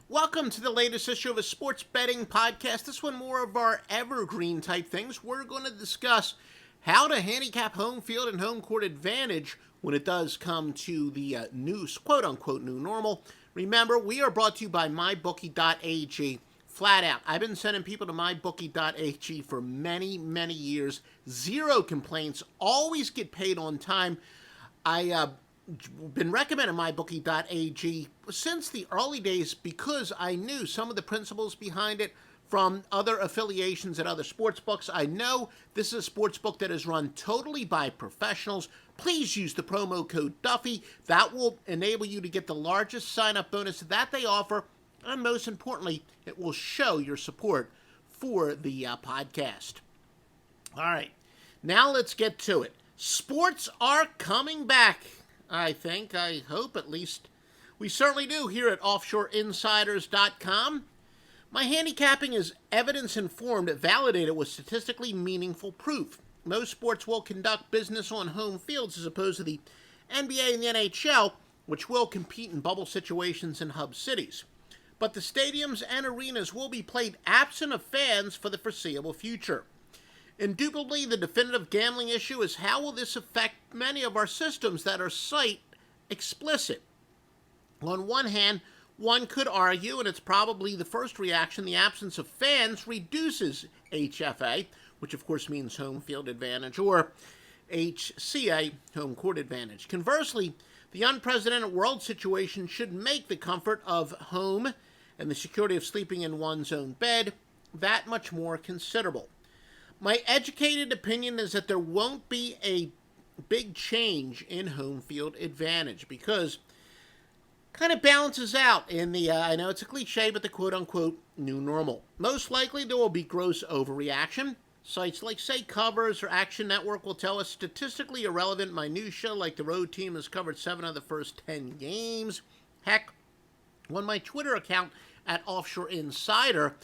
Welcome to the latest issue of a sports betting podcast. This one more of our evergreen type things. We're going to discuss how to handicap home field and home court advantage when it does come to the new, quote-unquote, new normal. Remember, we are brought to you by mybookie.ag. Flat out, I've been sending people to mybookie.ag for many, many years. Zero complaints. Always get paid on time. I've been recommending mybookie.ag since the early days because I knew some of the principles behind it from other affiliations at other sports books. I know this is a sports book that is run totally by professionals. Please use the promo code Duffy. That will enable you to get the largest sign-up bonus that they offer, and most importantly, it will show your support for the podcast. All right, now let's get to it. Sports are coming back. I hope at least. We certainly do here at offshoreinsiders.com. My handicapping is evidence-informed, validated with statistically meaningful proof. Most sports will conduct business on home fields as opposed to the NBA and the NHL, which will compete in bubble situations in hub cities. But the stadiums and arenas will be played absent of fans for the foreseeable future. Indubitably, the definitive gambling issue is how will this affect many of our systems that are site explicit. On one hand, one could argue, and it's probably the first reaction, the absence of fans reduces HFA, which of course means home field advantage, or HCA, home court advantage. Conversely, the unprecedented world situation should make the comfort of home and the security of sleeping in one's own bed that much more considerable. My educated opinion is that there won't be a big change in home field advantage because kind of balances out in the, I know it's a cliche, but the quote-unquote new normal. Most likely there will be gross overreaction. Sites like, say, Covers or Action Network will tell us statistically irrelevant minutia like the road team has covered 7 of the first 10 games. Heck, on my Twitter account at Offshore Insider,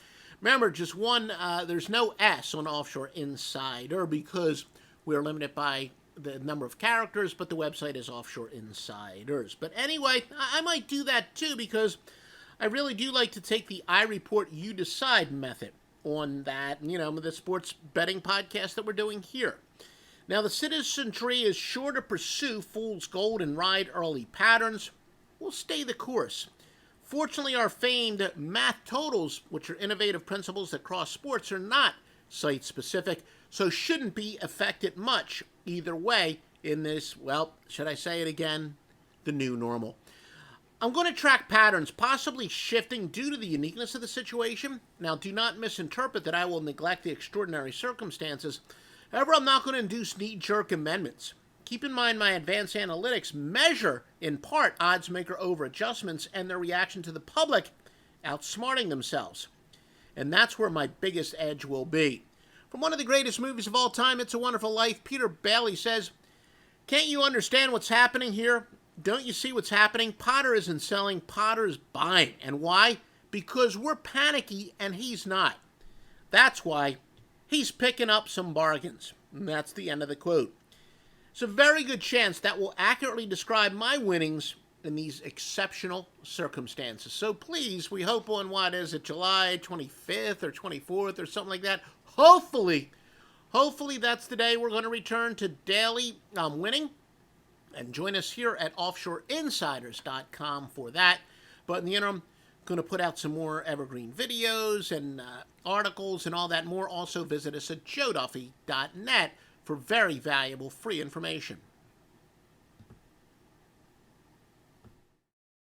remember, just one, there's no S on Offshore Insider because we're limited by the number of characters, but the website is Offshore Insiders. But anyway, I might do that too because I really do like to take the I report, you decide method on that, the sports betting podcast that we're doing here. Now, the citizenry is sure to pursue fool's gold and ride early patterns. We'll stay the course. Fortunately, our famed math totals, which are innovative principles that cross sports, are not site-specific, so shouldn't be affected much either way in this, well, should I say it again, the new normal. I'm going to track patterns, possibly shifting due to the uniqueness of the situation. Now, do not misinterpret that I will neglect the extraordinary circumstances. However, I'm not going to induce knee-jerk amendments. Keep in mind my advanced analytics measure, in part, odds maker over adjustments and their reaction to the public outsmarting themselves. And that's where my biggest edge will be. From one of the greatest movies of all time, It's a Wonderful Life, Peter Bailey says, "Can't you understand what's happening here? Don't you see what's happening? Potter isn't selling, Potter's buying. And why? Because we're panicky and he's not. That's why he's picking up some bargains." And that's the end of the quote. It's a very good chance that will accurately describe my winnings in these exceptional circumstances. So please, we hope on what is it, July 25th or 24th or something like that. Hopefully that's the day we're going to return to daily winning. And join us here at offshoreinsiders.com for that. But in the interim, I'm going to put out some more evergreen videos and articles and all that more. Also visit us at joeduffy.net for very valuable free information.